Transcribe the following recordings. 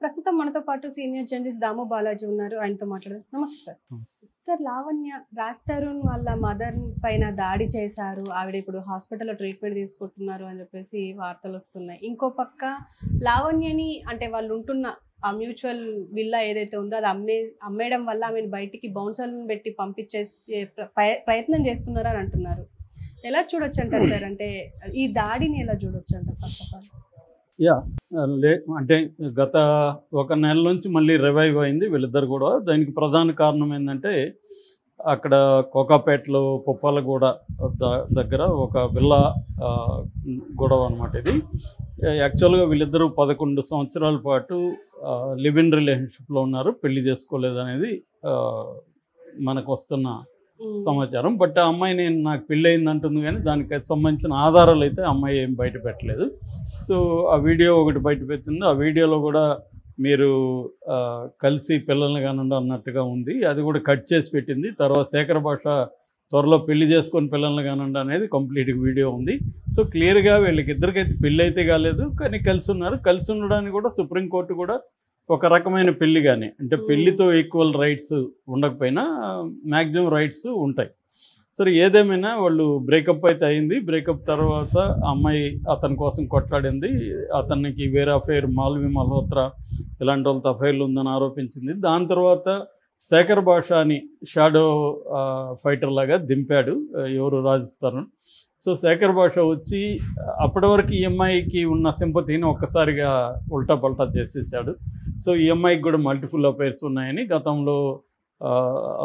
ప్రస్తుతం మనతో పాటు సీనియర్ జర్నలిస్ట్ దాము బాలాజీ ఉన్నారు. ఆయనతో మాట్లాడదాం. నమస్తే సార్. సార్, లావణ్య రాజ్ తరుణ్ వాళ్ళ మదర్ పైన దాడి చేశారు, ఆవిడ ఇప్పుడు హాస్పిటల్లో ట్రీట్మెంట్ తీసుకుంటున్నారు అని చెప్పేసి వార్తలు వస్తున్నాయి. ఇంకో పక్క లావణ్యని అంటే వాళ్ళు ఉంటున్న ఆ మ్యూచువల్ విల్లా ఏదైతే ఉందో అది అమ్మేయడం వల్ల ఆమెను బయటికి బౌన్సర్లను పెట్టి పంపించేసే ప్రయత్నం చేస్తున్నారు అని అంటున్నారు. ఎలా చూడొచ్చు అంటారు సార్? అంటే ఈ దాడిని ఎలా చూడొచ్చు అంటారు ఫస్ట్ ఆఫ్ ఆల్? అంటే గత ఒక నెల నుంచి మళ్ళీ రివైవ్ అయింది వీళ్ళిద్దరు కూడా. దానికి ప్రధాన కారణం ఏంటంటే అక్కడ కోకాపేటలో పుప్పాలగూడ దగ్గర ఒక విల్లా గొడవ అనమాట. ఇది యాక్చువల్గా వీళ్ళిద్దరూ 11 సంవత్సరాల పాటు లివ్ ఇన్ రిలేషన్షిప్లో ఉన్నారు, పెళ్లి చేసుకోలేదు అనేది మనకు వస్తున్న సమాచారం. బట్ ఆ అమ్మాయి నాకు పెళ్ళి అయింది అంటుంది, కానీ దానికి సంబంధించిన ఆధారాలు అయితే అమ్మాయి ఏం బయట పెట్టలేదు. సో ఆ వీడియో ఒకటి బయట పెట్టింది. ఆ వీడియోలో కూడా మీరు కలిసి పిల్లల్ని కానుండి అన్నట్టుగా ఉంది. అది కూడా కట్ చేసి పెట్టింది. తర్వాత శేఖర్ భాష త్వరలో పెళ్లి చేసుకొని పిల్లల్ని కానుండి అనేది కంప్లీట్ వీడియో ఉంది. సో క్లియర్గా వీళ్ళకి ఇద్దరికైతే పెళ్ళి అయితే కాలేదు, కానీ కలిసి ఉన్నారు. కలిసి ఉండడానికి కూడా సుప్రీంకోర్టు కూడా ఒక రకమైన పెళ్లి కానీ, అంటే పెళ్లితో ఈక్వల్ రైట్స్ ఉండకపోయినా మ్యాక్సిమం రైట్స్ ఉంటాయి. సరే, ఏదేమైనా వాళ్ళు బ్రేకప్ అయితే అయింది. బ్రేకప్ తర్వాత అమ్మాయి అతని కోసం కొట్లాడింది. అతనికి వేరే అఫైర్, మాల్వి మల్హోత్రా ఇలాంటి వాళ్ళతో అఫైర్లు ఉందని ఆరోపించింది. దాని తర్వాత శేఖర్ భాషని షాడో ఫైటర్ లాగా దింపాడు ఎవరు, రాజ్ తరుణ్. సో శేఖర్ భాష వచ్చి అప్పటి వరకు ఈ అమ్మాయికి ఉన్న సింపతిని ఒక్కసారిగా ఉల్టా పల్టా చేసేసాడు. సో ఈ అమ్మాయికి కూడా మల్టిపుల్ అఫైర్స్ ఉన్నాయని గతంలో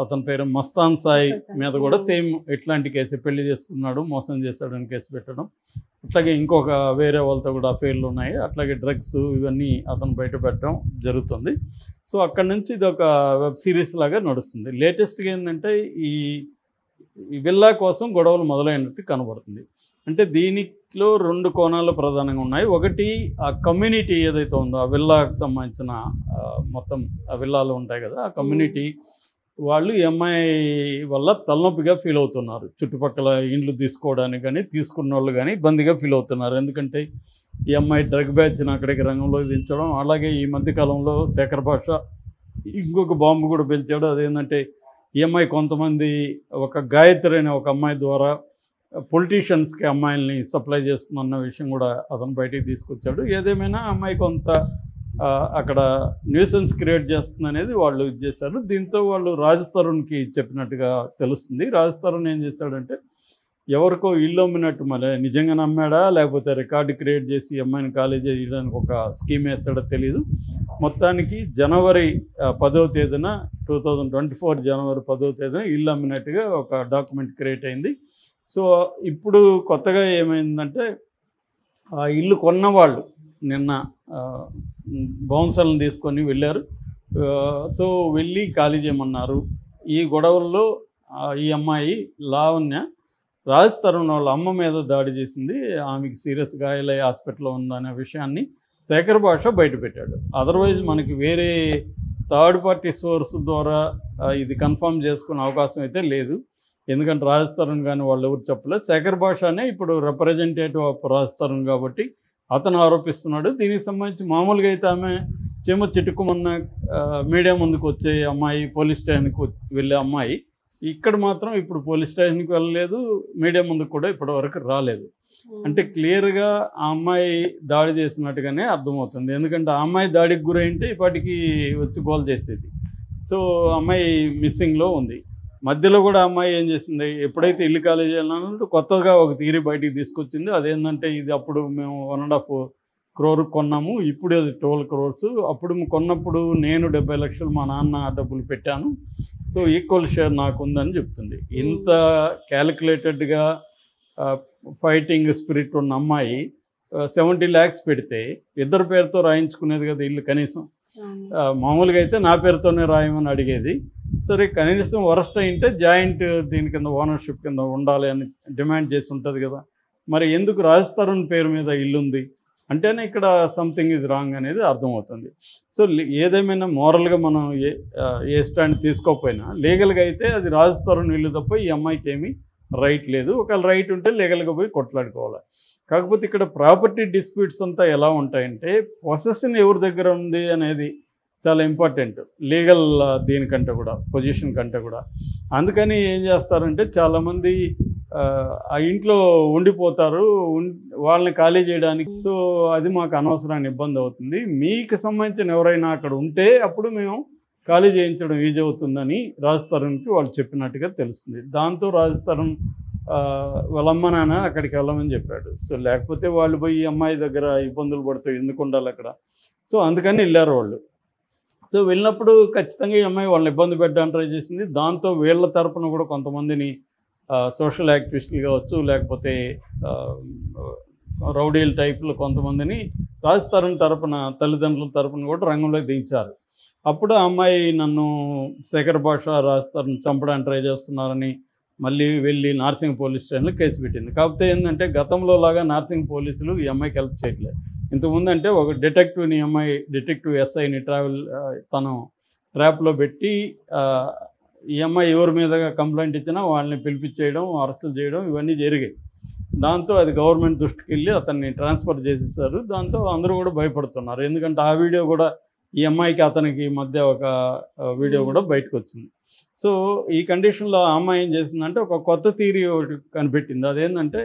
అతని పేరు మస్తాన్ సాయి మీద కూడా సేమ్ ఇట్లాంటి కేసు, పెళ్లి చేసుకున్నాడు, మోసం చేశాడని కేసు పెట్టడం. అట్లాగే ఇంకొక వేరే వాళ్ళతో కూడా అఫైర్లు ఉన్నాయి. అట్లాగే డ్రగ్స్ ఇవన్నీ అతను బయట పెట్టడం జరుగుతుంది. సో అక్కడి నుంచి ఇది ఒక వెబ్ సిరీస్ లాగా నడుస్తుంది. లేటెస్ట్గా ఏంటంటే ఈ విల్లా కోసం గొడవలు మొదలైనట్టు కనబడుతుంది. అంటే దీనిలో 2 కోణాలు ప్రధానంగా ఉన్నాయి. ఒకటి, ఆ కమ్యూనిటీ ఏదైతే ఉందో ఆ విల్లాకు సంబంధించిన మొత్తం ఆ విల్లాలు ఉంటాయి కదా, ఆ కమ్యూనిటీ వాళ్ళు ఈ అమ్మాయి వల్ల తలనొప్పిగా ఫీల్ అవుతున్నారు. చుట్టుపక్కల ఇండ్లు తీసుకోవడానికి కానీ తీసుకున్న వాళ్ళు కానీ ఇబ్బందిగా ఫీల్ అవుతున్నారు. ఎందుకంటే ఈ అమ్మాయి డ్రగ్ బ్యాచ్ని అక్కడికి రంగంలో దించడం, అలాగే ఈ మధ్యకాలంలో శేఖర్ భాష ఇంకొక బాంబు కూడా పేల్చాడు. అదేంటంటే ఈ అమ్మాయి కొంతమంది ఒక గాయత్రి అనే ఒక అమ్మాయి ద్వారా పొలిటీషియన్స్కి అమ్మాయిల్ని సప్లై చేస్తుందన్న విషయం కూడా అతను బయటికి తీసుకొచ్చాడు. ఏదేమైనా అమ్మాయి కొంత అక్కడ న్యూసెన్స్ క్రియేట్ చేస్తుంది అనేది వాళ్ళు ఇది చేశారు. దీంతో వాళ్ళు రాజ్ తరుణ్కి చెప్పినట్టుగా తెలుస్తుంది. రాజ్ తరుణ్ ఏం చేశాడంటే ఎవరికో ఇల్లు అమ్మినట్టు, మళ్ళీ నిజంగా నమ్మాడా లేకపోతే రికార్డు క్రియేట్ చేసి అమ్మాయిని కాలేజీ చేయడానికి ఒక స్కీమ్ వేస్తాడో తెలియదు. మొత్తానికి జనవరి 10వ తేదీన 2024 జనవరి 10వ తేదీన ఇల్లు అమ్మినట్టుగా ఒక డాక్యుమెంట్ క్రియేట్ అయింది. సో ఇప్పుడు కొత్తగా ఏమైందంటే ఆ ఇల్లు కొన్నవాళ్ళు నిన్న బౌన్సర్లను తీసుకొని వెళ్ళారు. సో వెళ్ళి ఖాళీ చేయమన్నారు. ఈ గొడవల్లో ఈ అమ్మాయి లావణ్య రాజ్ తరుణ్ వాళ్ళ అమ్మ మీద దాడి చేసింది, ఆమెకి సీరియస్ గాయాలై హాస్పిటల్లో ఉందనే విషయాన్ని శేఖర్ భాష బయటపెట్టాడు. అదర్వైజ్ మనకి వేరే థర్డ్ పార్టీ సోర్స్ ద్వారా ఇది కన్ఫర్మ్ చేసుకునే అవకాశం అయితే లేదు. ఎందుకంటే రాజ్ తరుణ్ కానీ వాళ్ళు ఎవరు చెప్పలేదు. శేఖర్ భాషనే ఇప్పుడు రిప్రజెంటేటివ్ ఆఫ్ రాజ్ తరుణ్ కాబట్టి అతను ఆరోపిస్తున్నాడు. దీనికి సంబంధించి మామూలుగా అయితే ఆమె చిట్టుకుమన్న మీడియా ముందుకు వచ్చే అమ్మాయి, పోలీస్ స్టేషన్కి వెళ్ళే అమ్మాయి. ఇక్కడ మాత్రం ఇప్పుడు పోలీస్ స్టేషన్కి వెళ్ళలేదు, మీడియా ముందుకు కూడా ఇప్పటివరకు రాలేదు. అంటే క్లియర్గా ఆ అమ్మాయి దాడి చేసినట్టుగానే అర్థమవుతుంది. ఎందుకంటే ఆ అమ్మాయి దాడికి గురైంటే ఇప్పటికీ వచ్చి గోల్ చేసేది. సో అమ్మాయి మిస్సింగ్లో ఉంది. మధ్యలో కూడా అమ్మాయి ఏం చేసింది, ఎప్పుడైతే ఇల్లు కాలేజీ వెళ్ళినట్టు కొత్తగా ఒక థియరీ బయటికి తీసుకొచ్చింది. అదేంటంటే ఇది అప్పుడు మేము 1.5 crore కొన్నాము, ఇప్పుడు అది 12 crores. అప్పుడు కొన్నప్పుడు నేను 70 లక్షలు మా నాన్న డబ్బులు పెట్టాను, సో ఈక్వల్ షేర్ నాకు ఉందని చెప్తుంది. ఇంత క్యాలిక్యులేటెడ్గా ఫైటింగ్ స్పిరిట్ ఉన్న అమ్మాయి 70 lakhs పెడితే ఇద్దరు పేరుతో రాయించుకునేది కదా ఇల్లు. కనీసం మామూలుగా అయితే నా పేరుతోనే రాయమని అడిగేది. సరే, కనీసం వరస్ట్ అయింటే జాయింట్ దీని కింద ఓనర్షిప్ కింద ఉండాలి అని డిమాండ్ చేసి ఉంటుంది కదా. మరి ఎందుకు రాజ్ తరుణ్ పేరు మీద ఇల్లు ఉంది అంటేనే ఇక్కడ సంథింగ్ ఇది రాంగ్ అనేది అర్థమవుతుంది. సో ఏదేమైనా మోరల్గా మనం ఏ స్టాండ్ తీసుకోకపోయినా లీగల్గా అయితే అది రాజ్ తరుణ్ ఇల్లు తప్ప ఈ అమ్మాయికి ఏమీ రైట్ లేదు. ఒకవేళ రైట్ ఉంటే లీగల్గా పోయి కొట్లాడుకోవాలి. కాకపోతే ఇక్కడ ప్రాపర్టీ డిస్ప్యూట్స్ అంతా ఎలా ఉంటాయంటే పొసెషన్ ఎవరి దగ్గర ఉంది అనేది చాలా ఇంపార్టెంట్ లీగల్ దీనికంటే కూడా పొజిషన్ కంటే కూడా. అందుకని ఏం చేస్తారంటే చాలామంది ఆ ఇంట్లో ఉండిపోతారు, వాళ్ళని ఖాళీ చేయడానికి. సో అది మాకు అనవసరమైన ఇబ్బంది అవుతుంది. మీకు సంబంధించిన ఎవరైనా అక్కడ ఉంటే అప్పుడు మేము ఖాళీ చేయించడం ఈజీ అవుతుందని రాజ్ తరుణ్కి వాళ్ళు చెప్పినట్టుగా తెలుస్తుంది. దాంతో రాజ్ తరుణ్ వాళ్ళ అమ్మ నాన్న అక్కడికి వెళ్ళమని చెప్పాడు. సో లేకపోతే వాళ్ళు పోయి అమ్మాయి దగ్గర ఇబ్బందులు పడతాయి, ఎందుకు ఉండాలి అక్కడ. సో అందుకని వెళ్ళారు వాళ్ళు. సో వెళ్ళినప్పుడు ఖచ్చితంగా ఈ అమ్మాయి వాళ్ళని ఇబ్బంది పెట్టడానికి ట్రై చేసింది. దాంతో వీళ్ళ తరపున కూడా కొంతమందిని సోషల్ యాక్టివిస్టులు కావచ్చు, లేకపోతే రౌడీల టైప్లో కొంతమందిని రాజ్ తరుణ్ తరపున తల్లిదండ్రుల తరపున కూడా రంగంలోకి దించారు. అప్పుడు ఆ అమ్మాయి నన్ను శేఖర్ భాష రాజ్ తరుణ్ చంపడానికి ట్రై చేస్తున్నారని మళ్ళీ వెళ్ళి నార్సింగ్ పోలీస్ స్టేషన్లో కేసు పెట్టింది. కాకపోతే ఏంటంటే గతంలో లాగా నార్సింగ్ పోలీసులు ఈ అమ్మాయికి హెల్ప్ చేయట్లేదు. ఇంతకుముందు అంటే ఒక డిటెక్టివ్ని అమ్మాయి డిటెక్టివ్ ఎస్ఐని తను ట్రాప్లో పెట్టి ఈ అమ్మాయి ఎవరి మీద కంప్లైంట్ ఇచ్చినా వాళ్ళని పిలిపించేయడం, అరెస్టులు చేయడం ఇవన్నీ జరిగాయి. దాంతో అది గవర్నమెంట్ దృష్టికి వెళ్ళి అతన్ని ట్రాన్స్ఫర్ చేసేసారు. దాంతో అందరూ కూడా భయపడుతున్నారు. ఎందుకంటే ఆ వీడియో కూడా ఈ అమ్మాయికి అతనికి మధ్య ఒక వీడియో కూడా బయటకు వచ్చింది. సో ఈ కండిషన్లో ఆ అమ్మాయి ఏం చేసిందంటే ఒక కొత్త థియరీ ఒకటి కనిపెట్టింది. అదేంటంటే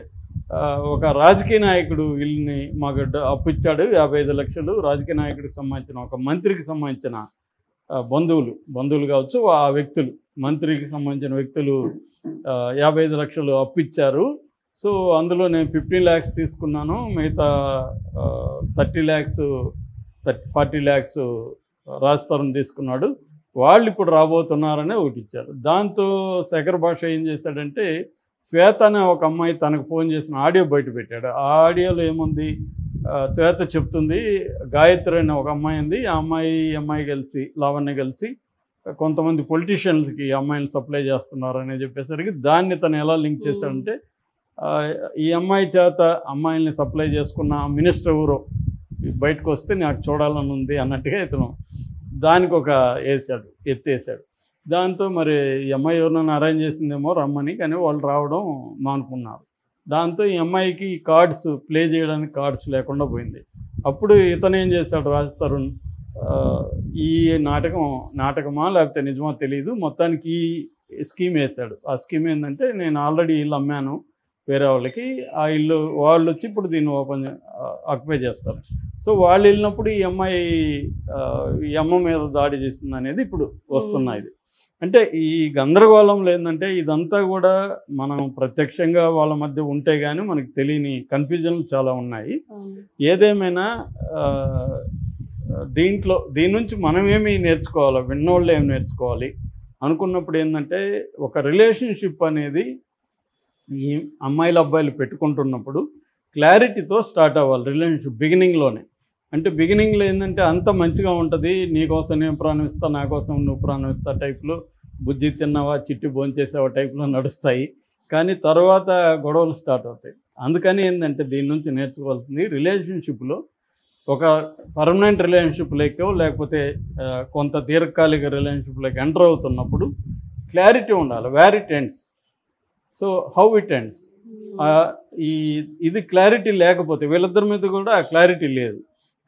ఒక రాజకీయ నాయకుడు వీళ్ళని మాకు అప్పు ఇచ్చాడు 55 లక్షలు, రాజకీయ నాయకుడికి సంబంధించిన ఒక మంత్రికి సంబంధించిన బంధువులు కావచ్చు, ఆ వ్యక్తులు మంత్రికి సంబంధించిన వ్యక్తులు 55 లక్షలు అప్పు ఇచ్చారు. సో అందులో నేను 15 lakhs తీసుకున్నాను, మిగతా 40 lakhs రాజ్ తరుణ్ తీసుకున్నాడు, వాళ్ళు ఇప్పుడు రాబోతున్నారనే ఒకటి ఇచ్చారు. దాంతో శేఖర్ భాష ఏం చేశాడంటే శ్వేత అనే ఒక అమ్మాయి తనకు ఫోన్ చేసిన ఆడియో బయట పెట్టాడు. ఆ ఆడియోలో ఏముంది, శ్వేత చెప్తుంది గాయత్రి అనే ఒక అమ్మాయి ఉంది, ఆ అమ్మాయి కలిసి లావణ్య కలిసి కొంతమంది పొలిటీషియన్స్కి ఈ అమ్మాయిని సప్లై చేస్తున్నారని చెప్పేసరికి దాన్ని తను ఎలా లింక్ చేశాడంటే ఈ అమ్మాయి చేత అమ్మాయిల్ని సప్లై చేసుకున్న మినిస్టర్ ఎవరో బయటకు వస్తే నాకు చూడాలని ఉంది అన్నట్టుగా ఇతను దానికి ఒక ఎత్తేసాడు. దాంతో మరి ఈ అమ్మాయి ఎవరినైనా అరేంజ్ చేసిందేమో రమ్మని, కానీ వాళ్ళు రావడం మానుకున్నారు. దాంతో ఈ అమ్మాయికి కార్డ్స్ ప్లే చేయడానికి కార్డ్స్ లేకుండా పోయింది. అప్పుడు ఇతను ఏం చేశాడు రాజ్ తరుణ్, ఈ నాటకమా లేకపోతే నిజమా తెలియదు, మొత్తానికి ఈ స్కీమ్ వేశాడు. ఆ స్కీమ్ ఏంటంటే నేను ఆల్రెడీ ఇల్లు అమ్మాను వేరే వాళ్ళకి, ఆ ఇల్లు వాళ్ళు వచ్చి ఇప్పుడు దీన్ని ఆక్యుపై చేస్తారు. సో వాళ్ళు వెళ్ళినప్పుడు ఈ అమ్మ మీద దాడి చేసింది అనేది ఇప్పుడు వస్తున్నాయి. అంటే ఈ గందరగోళంలో ఏంటంటే ఇదంతా కూడా మనం ప్రత్యక్షంగా వాళ్ళ మధ్య ఉంటే కానీ మనకు తెలియని కన్ఫ్యూజన్లు చాలా ఉన్నాయి. ఏదేమైనా దీని నుంచి మనమేమి నేర్చుకోవాలి, విన్నోళ్ళు ఏమి నేర్చుకోవాలి అనుకున్నప్పుడు ఏంటంటే ఒక రిలేషన్షిప్ అనేది ఈ అమ్మాయిలు అబ్బాయిలు పెట్టుకుంటున్నప్పుడు క్లారిటీతో స్టార్ట్ అవ్వాలి రిలేషన్షిప్ బిగినింగ్లోనే. అంటే బిగినింగ్లో ఏంటంటే అంత మంచిగా ఉంటుంది, నీకోసం నేను ప్రాణం ఇస్తా, నా కోసం నువ్వు ప్రాణం ఇస్తా టైప్లో, బుజ్జి తిన్నావా చిట్టి భోంచేసావా టైప్లో నడుస్తాయి. కానీ తర్వాత గొడవలు స్టార్ట్ అవుతాయి. అందుకని ఏంటంటే దీని నుంచి నేర్చుకోవాల్సింది రిలేషన్షిప్లో ఒక పర్మనెంట్ రిలేషన్షిప్లోకో లేకపోతే కొంత దీర్ఘకాలిక రిలేషన్షిప్లోకి ఎంటర్ అవుతున్నప్పుడు క్లారిటీ ఉండాలి, where it ends, so how it ends. ఇది క్లారిటీ లేకపోతే వీళ్ళిద్దరి మీద కూడా క్లారిటీ లేదు.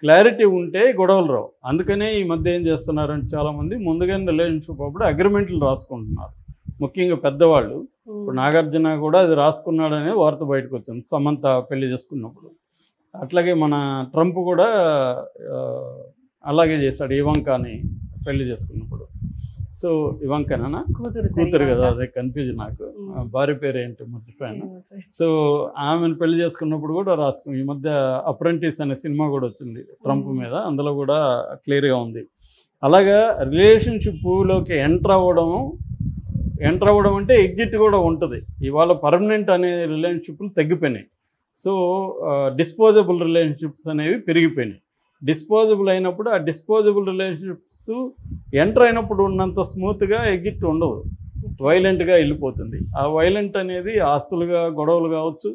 క్లారిటీ ఉంటే గొడవలు రావు. అందుకనే ఈ మధ్య ఏం చేస్తున్నారంటే చాలామంది ముందుగానే రిలేషన్షిప్ అప్పుడు అగ్రిమెంట్లు రాసుకుంటున్నారు, ముఖ్యంగా పెద్దవాళ్ళు. ఇప్పుడు నాగార్జున కూడా అది రాసుకున్నాడనే వార్త బయటకు వచ్చింది సమంత పెళ్లి చేసుకున్నప్పుడు. అట్లాగే మన ట్రంప్ కూడా అలాగే చేశాడు ఇవంకాని పెళ్లి చేసుకున్నప్పుడు. సో ఇవంకనా కూతురు కదా, అదే కన్ఫ్యూజన్ నాకు, భార్య పేరు ఏంటి మర్చిపోయాను. సో ఆమెను పెళ్లి చేసుకున్నప్పుడు కూడా రాసుకున్నాం. ఈ మధ్య అప్రెంటిస్ అనే సినిమా కూడా వచ్చింది ట్రంప్ మీద, అందులో కూడా క్లియర్గా ఉంది. అలాగా రిలేషన్షిప్లోకి ఎంటర్ అవ్వడం అంటే ఎగ్జిట్ కూడా ఉంటుంది. ఇవాళ పర్మనెంట్ అనే రిలేషన్షిప్లు తగ్గిపోయినాయి. సో డిస్పోజబుల్ రిలేషన్షిప్స్ అనేవి పెరిగిపోయినాయి. డిస్పోజబుల్ అయినప్పుడు ఆ డిస్పోజబుల్ రిలేషన్షిప్స్ ఎంటర్ అయినప్పుడు ఉన్నంత స్మూత్గా ఎగ్జిట్ ఉండదు, వైలెంట్గా వెళ్ళిపోతుంది. ఆ వైలెంట్ అనేది ఆస్తులుగా గొడవలు కావచ్చు,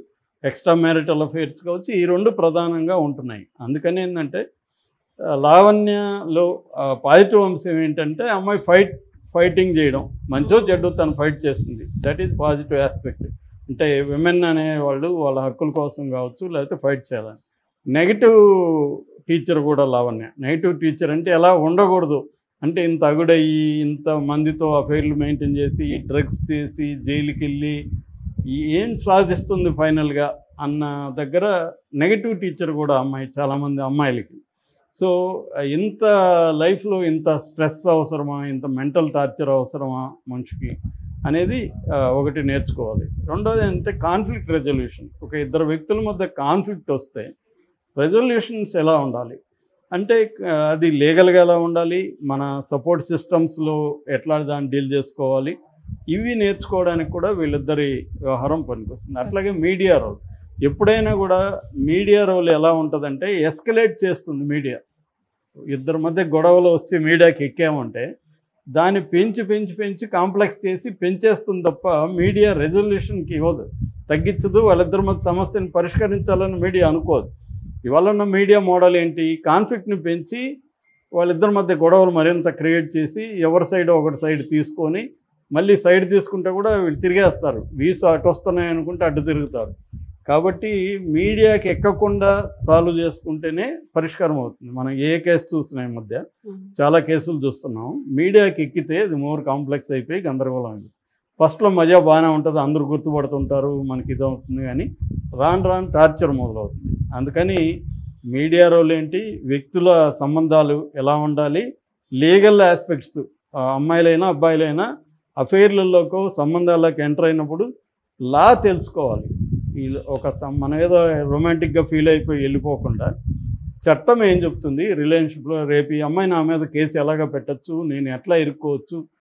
ఎక్స్ట్రా మ్యారిటల్ అఫైర్స్ కావచ్చు, ఈ రెండు ప్రధానంగా ఉంటున్నాయి. అందుకని ఏంటంటే లావణ్యలో పాజిటివ్ అంశం ఏంటంటే అమ్మాయి ఫైటింగ్ చేయడం, మంచో చెడ్డో తను ఫైట్ చేస్తుంది, దట్ ఈజ్ పాజిటివ్ ఆస్పెక్ట్. అంటే విమెన్ అనేవాళ్ళు వాళ్ళ హక్కుల కోసం కావచ్చు, లేకపోతే ఫైట్ చేయాలని. నెగిటివ్ టీచర్ కూడా లావణ్య. నెగిటివ్ టీచర్ అంటే ఎలా ఉండకూడదు అంటే ఇంత అగుడయ్యి, ఇంత మందితో అఫైర్లు మెయింటైన్ చేసి, డ్రగ్స్ చేసి, జైలుకి వెళ్ళి ఏం సాధిస్తుంది ఫైనల్గా అన్న దగ్గర నెగిటివ్ టీచర్ కూడా అమ్మాయి, చాలామంది అమ్మాయిలకి. సో ఇంత లైఫ్లో ఇంత స్ట్రెస్ అవసరమా, ఇంత మెంటల్ టార్చర్ అవసరమా మనిషికి అనేది ఒకటి నేర్చుకోవాలి. రెండోది అంటే కాన్ఫ్లిక్ట్ రెజల్యూషన్. ఒక ఇద్దరు వ్యక్తుల మధ్య కాన్ఫ్లిక్ట్ వస్తే రెజల్యూషన్స్ ఎలా ఉండాలి అంటే అది లీగల్గా ఎలా ఉండాలి, మన సపోర్ట్ సిస్టమ్స్లో ఎట్లా దాన్ని డీల్ చేసుకోవాలి, ఇవి నేర్చుకోవడానికి కూడా వీళ్ళిద్దరి వ్యవహారం పనికొస్తుంది. అట్లాగే మీడియా రోల్. ఎప్పుడైనా కూడా మీడియా రోల్ ఎలా ఉంటుందంటే ఎస్కలేట్ చేస్తుంది మీడియా. ఇద్దరి మధ్య గొడవలు వస్తే మీడియాకి ఎక్కామంటే దాన్ని పెంచి పెంచి పెంచి కాంప్లెక్స్ చేసి పెంచేస్తుంది తప్ప మీడియా రెజల్యూషన్కి ఇవ్వదు, తగ్గించదు. వాళ్ళిద్దరి మధ్య సమస్యను పరిష్కరించాలని మీడియా అనుకోదు. ఇవాళ ఉన్న మీడియా మోడల్ ఏంటి, కాన్ఫ్లిక్ట్ని పెంచి వాళ్ళిద్దరి మధ్య గొడవలు మరింత క్రియేట్ చేసి ఎవరి సైడ్ ఒకటి సైడ్ తీసుకొని మళ్ళీ సైడ్ తీసుకుంటే కూడా వీళ్ళు తిరిగేస్తారు. వీసు అటు వస్తున్నాయి అనుకుంటే అడ్డు తిరుగుతారు. కాబట్టి మీడియాకి ఎక్కకుండా సాల్వ్ చేసుకుంటేనే పరిష్కారం అవుతుంది. మనం ఏ కేసు చూసినా ఈ మధ్య చాలా కేసులు చూస్తున్నాం. మీడియాకి ఎక్కితే అది మోర్ కాంప్లెక్స్ అయిపోయి గందరగోళం అయింది. ఫస్ట్లో మజా బాగానే ఉంటుంది, అందరూ గుర్తుపడుతుంటారు, మనకి ఇది అవుతుంది. కానీ రాను రాను టార్చర్ మొదలవుతుంది. అందుకని మీడియా రోల్ ఏంటి, వ్యక్తుల సంబంధాలు ఎలా ఉండాలి, లీగల్ ఆస్పెక్ట్స్, అమ్మాయిలైనా అబ్బాయిలైనా అఫైర్లలోకి సంబంధాల్లోకి ఎంటర్ అయినప్పుడు లా తెలుసుకోవాలి. మనం ఏదో రొమాంటిక్గా ఫీల్ అయిపోయి వెళ్ళిపోకుండా చట్టం ఏం చెప్తుంది రిలేషన్షిప్లో, రేపు ఈ అమ్మాయి నా మీద కేసు ఎలాగ పెట్టచ్చు, నేను ఎట్లా ఇరుక్కోవచ్చు,